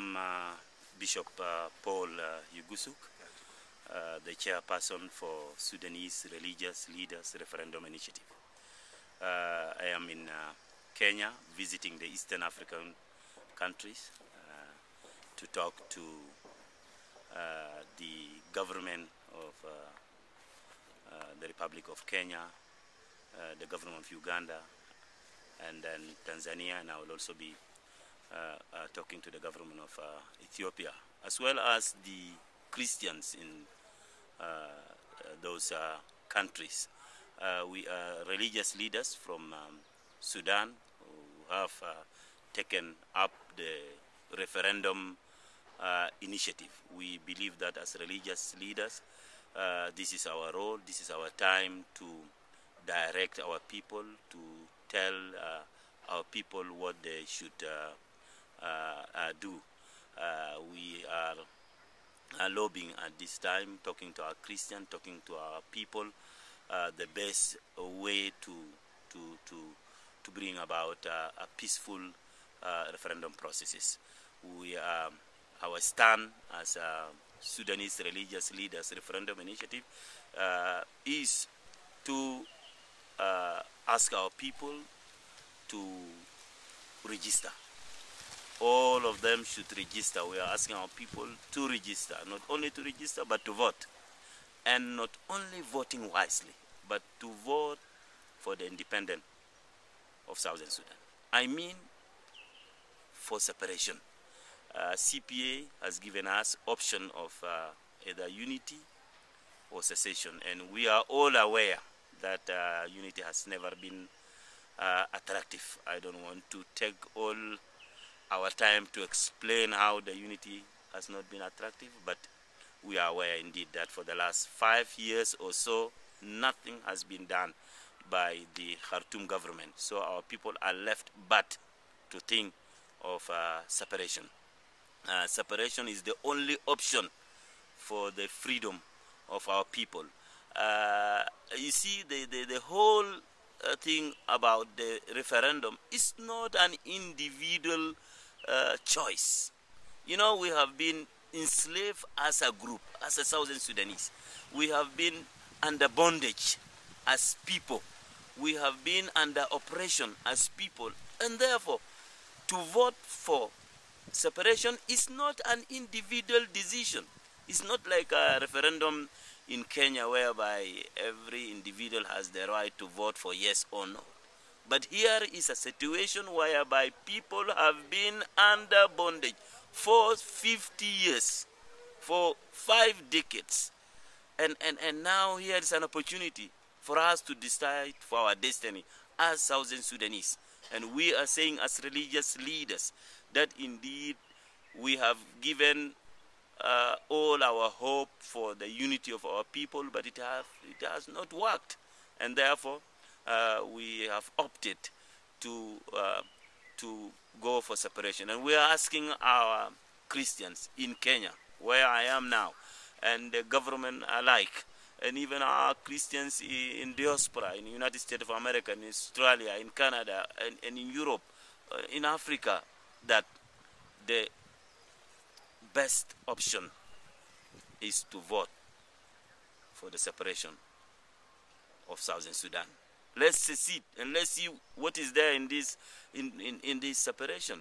I'm Bishop Paul Yugusuk, the chairperson for Sudanese Religious Leaders Referendum Initiative. I am in Kenya visiting the Eastern African countries to talk to the government of the Republic of Kenya, the government of Uganda, and then Tanzania, and I will also be talking to the government of Ethiopia, as well as the Christians in those countries. We are religious leaders from Sudan who have taken up the referendum initiative. We believe that as religious leaders, this is our role, this is our time to direct our people, to tell our people what they should do. We are lobbying at this time, talking to our Christians, talking to our people, the best way to bring about a peaceful referendum processes. Our stand as Sudanese Religious Leaders Referendum Initiative is to ask our people to register. All of them should register. We are asking our people to register, not only to register, but to vote. And not only voting wisely, but to vote for the independence of Southern Sudan. I mean, for separation. CPA has given us option of either unity or secession, and we are all aware that unity has never been attractive. I don't want to take all our time to explain how the unity has not been attractive, but we are aware indeed that for the last 5 years or so, nothing has been done by the Khartoum government. So our people are left but to think of separation. Separation is the only option for the freedom of our people. You see, the whole thing about the referendum is not an individual choice. You know, we have been enslaved as a group, as a Southern Sudanese. We have been under bondage as people. We have been under oppression as people. And therefore, to vote for separation is not an individual decision. It's not like a referendum in Kenya whereby every individual has the right to vote for yes or no. But here is a situation whereby people have been under bondage for 50 years, for 5 decades. And now here is an opportunity for us to decide for our destiny as Southern Sudanese. And we are saying as religious leaders that indeed we have given all our hope for the unity of our people, but it has not worked. And therefore, we have opted to go for separation. And we are asking our Christians in Kenya, where I am now, and the government alike, and even our Christians in diaspora, in the United States of America, in Australia, in Canada, and in Europe, in Africa, that the best option is to vote for the separation of Southern Sudan. Let's secede and let's see what is there in this separation,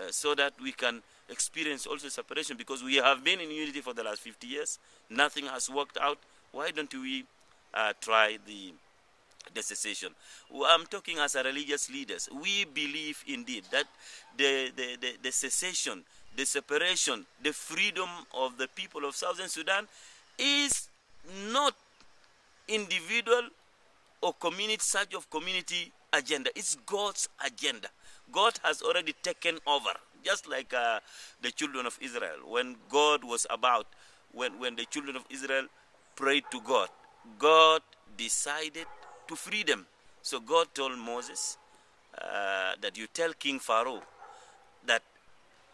so that we can experience also separation, because we have been in unity for the last 50 years. Nothing has worked out. Why don't we try the secession? I'm talking as a religious leaders. We believe indeed that the secession, the separation, the freedom of the people of Southern Sudan is not individual or community, search of community agenda. It's God's agenda. God has already taken over. Just like the children of Israel, when God was about, when the children of Israel prayed to God, God decided to free them. So God told Moses that you tell King Pharaoh that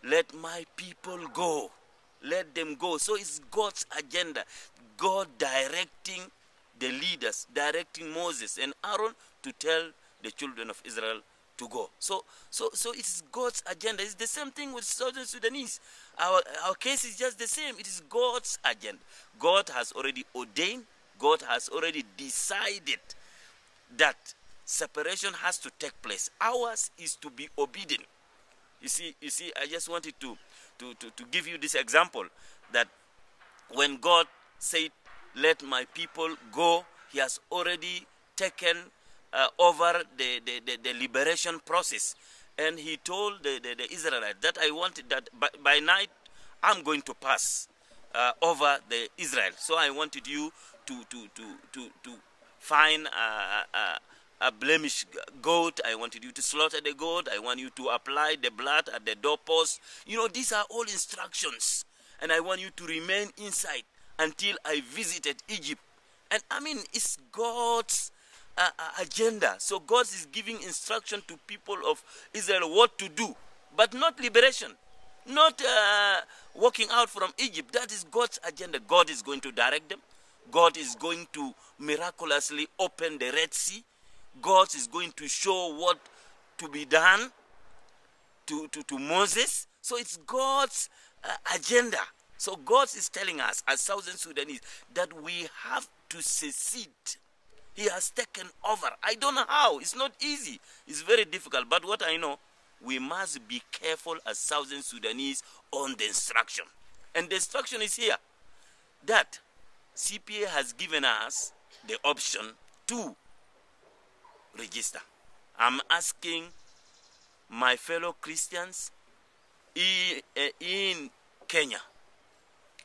let my people go. Let them go. So it's God's agenda. God directing the leaders, directing Moses and Aaron to tell the children of Israel to go. So it's God's agenda. It's the same thing with Southern Sudanese. Our case is just the same. It is God's agenda. God has already ordained, God has already decided that separation has to take place. Ours is to be obedient. You see, I just wanted to give you this example that when God said, let my people go, he has already taken over the liberation process. And he told the Israelites that I wanted that by night I'm going to pass over the Israel. So I wanted you to find a blemish goat. I wanted you to slaughter the goat. I want you to apply the blood at the doorpost. You know, these are all instructions. And I want you to remain inside until I visited Egypt. And I mean, it's God's agenda. So God is giving instruction to people of Israel what to do, but not liberation, not walking out from Egypt. That is God's agenda. God is going to direct them. God is going to miraculously open the Red Sea. God is going to show what to be done to Moses. So it's God's agenda. So God is telling us as Southern Sudanese that we have to secede. He has taken over. I don't know how. It's not easy. It's very difficult. But what I know, we must be careful as Southern Sudanese on the instruction. And the instruction is here. That CPA has given us the option to register. I'm asking my fellow Christians in Kenya,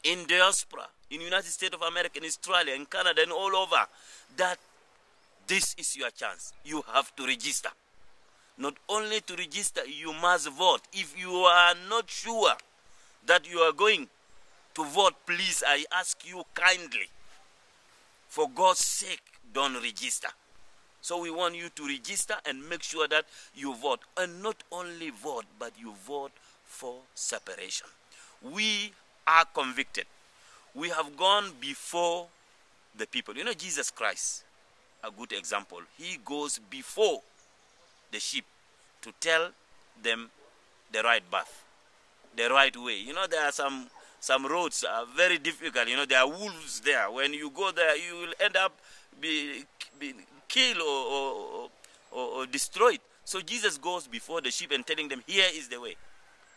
in diaspora, in United States of America, in Australia, in Canada, and all over, that this is your chance. You have to register. Not only to register, you must vote. If you are not sure that you are going to vote, please, I ask you kindly, for God's sake, don't register. So we want you to register and make sure that you vote. And not only vote, but you vote for separation. We are convicted. We have gone before the people. You know, Jesus Christ, a good example. He goes before the sheep to tell them the right path, the right way. You know, there are some roads are very difficult. You know, there are wolves there. When you go there, you will end up being killed or destroyed. So Jesus goes before the sheep and telling them, here is the way.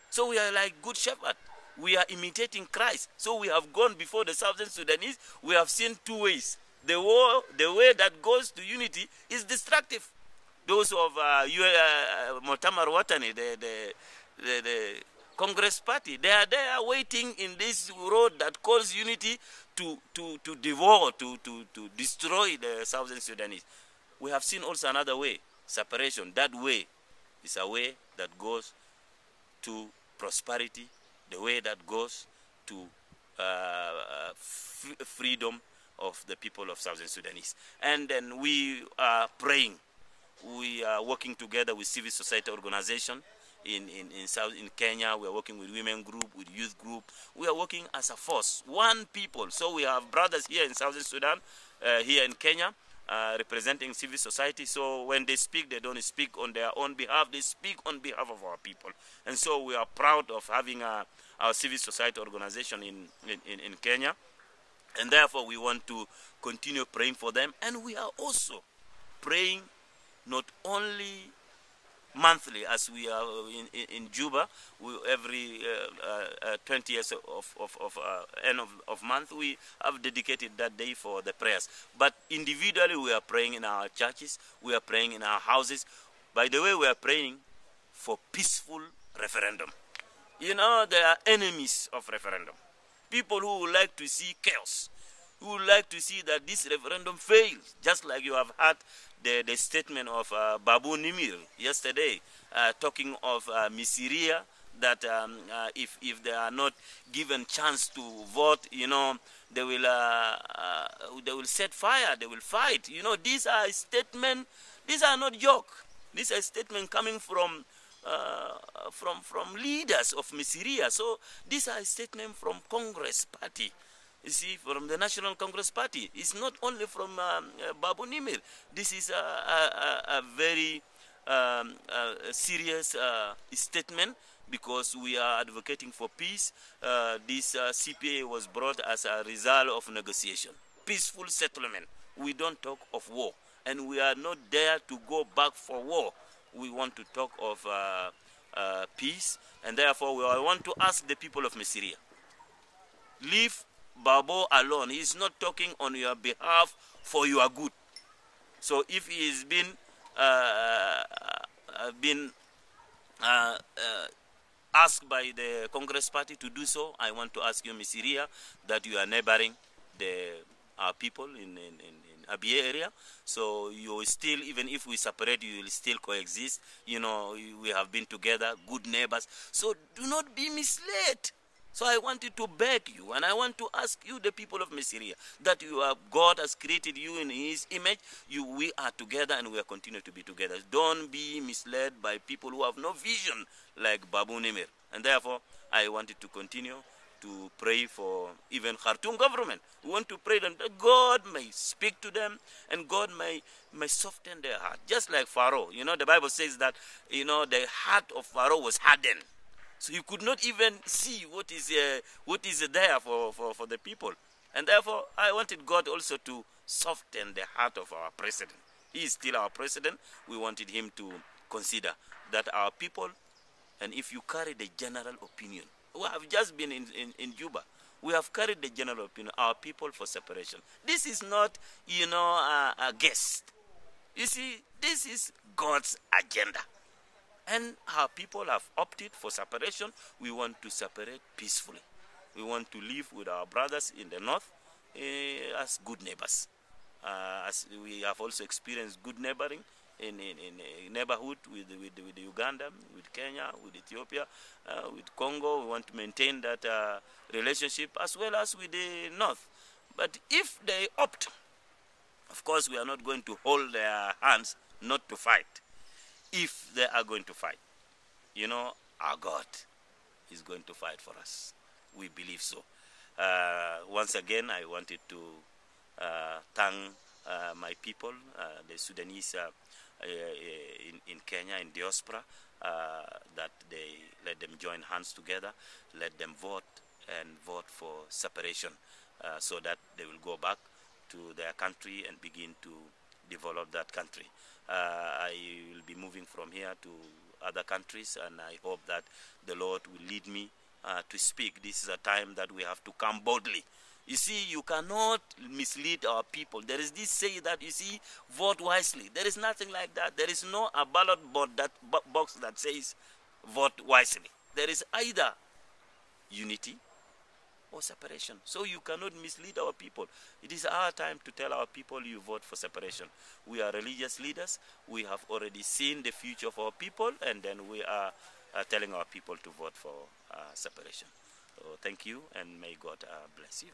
So we are like good shepherd. We are imitating Christ. So we have gone before the Southern Sudanese. We have seen two ways. The way that goes to unity is destructive. Those of Mu'tamar Watani, the Congress Party, they are there waiting in this road that calls unity to devour, to destroy the Southern Sudanese. We have seen also another way, separation. That way is a way that goes to prosperity, the way that goes to freedom of the people of Southern Sudanese. And then we are praying. We are working together with civil society organization in Kenya. We are working with women group, with youth group. We are working as a force, one people. So we have brothers here in Southern Sudan, here in Kenya, representing civil society. So when they speak, they don't speak on their own behalf. They speak on behalf of our people. And so we are proud of having our civil society organization in Kenya. And therefore, we want to continue praying for them. And we are also praying not only monthly, as we are in Juba, every 20 years of end of month, we have dedicated that day for the prayers. But individually, we are praying in our churches, we are praying in our houses. By the way, we are praying for peaceful referendum. You know, there are enemies of referendum. People who would like to see chaos, who would like to see that this referendum fails, just like you have had the statement of Babu Nimir yesterday, talking of Misiria, that if they are not given chance to vote, you know, they will set fire, they will fight. You know, these are statements, these are not joke. These are statements coming from leaders of Misiria. So these are statements from Congress Party. You see, from the National Congress Party. It's not only from Babu Nimir. This is a very serious statement, because we are advocating for peace. This CPA was brought as a result of negotiation, peaceful settlement. We don't talk of war, and we are not there to go back for war. We want to talk of peace, and therefore I want to ask the people of Messiria, leave Babo alone. He is not talking on your behalf for your good. So if he has been asked by the Congress Party to do so, I want to ask you, Messiria, that you are neighboring our people in Abia area. So you still, even if we separate, you will still coexist. You know, we have been together, good neighbors. So do not be misled. So I wanted to beg you, and I want to ask you, the people of Messiria, that God has created you in His image. We are together, and we are continue to be together. Don't be misled by people who have no vision, like Babu Nimir. And therefore, I wanted to continue to pray for even Khartoum government. We want to pray that God may speak to them, and God may soften their heart. Just like Pharaoh. You know, the Bible says that, you know, the heart of Pharaoh was hardened. So you could not even see what is there for the people. And therefore, I wanted God also to soften the heart of our president. He is still our president. We wanted him to consider that our people, and if you carry the general opinion, we have just been in Juba. We have carried the general opinion, our people, for separation. This is not, you know, a guest. You see, this is God's agenda. And our people have opted for separation. We want to separate peacefully. We want to live with our brothers in the north as good neighbors. As we have also experienced good neighboring in neighborhood with Uganda, with Kenya, with Ethiopia, with Congo. We want to maintain that relationship as well as with the north. But if they opt, of course, we are not going to hold their hands not to fight. If they are going to fight, you know, our God is going to fight for us. We believe so. Once again, I wanted to thank my people, the Sudanese in Kenya, in diaspora, that they let them join hands together, let them vote for separation, so that they will go back to their country and begin to develop that country. I will be moving from here to other countries, and I hope that the Lord will lead me to speak. This is a time that we have to come boldly. You see, you cannot mislead our people. There is this say that, you see, vote wisely. There is nothing like that. There is no a ballot box that says vote wisely. There is either unity or separation. So you cannot mislead our people. It is our time to tell our people, you vote for separation. We are religious leaders. We have already seen the future of our people, and then we are telling our people to vote for separation. So thank you, and may God bless you.